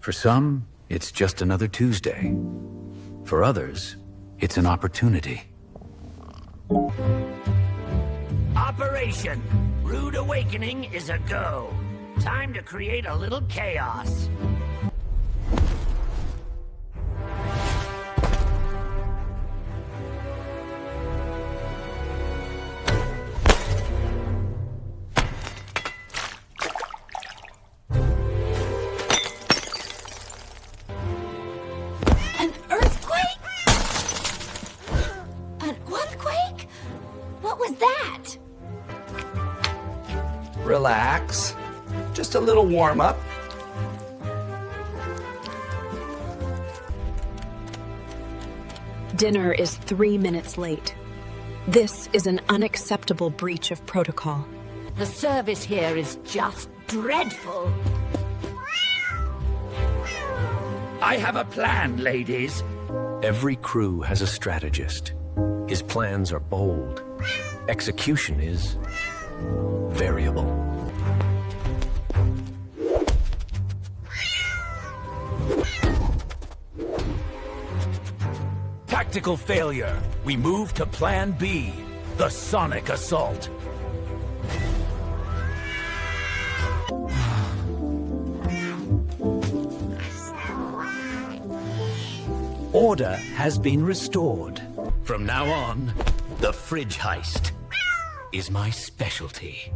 For some, it's just another Tuesday. For others, it's an opportunity. Operation Rude Awakening is a go. Time to create a little chaos. An earthquake? An whatquake? What was that? Relax. Just a little warm-up. Dinner is 3 minutes late. This is an unacceptable breach of protocol. The service here is just dreadful. I have a plan, ladies. Every crew has a strategist. His plans are bold. Execution is variable. Tactical failure. We move to Plan B, the Sonic Assault. Order has been restored. From now on, the fridge heist is my specialty.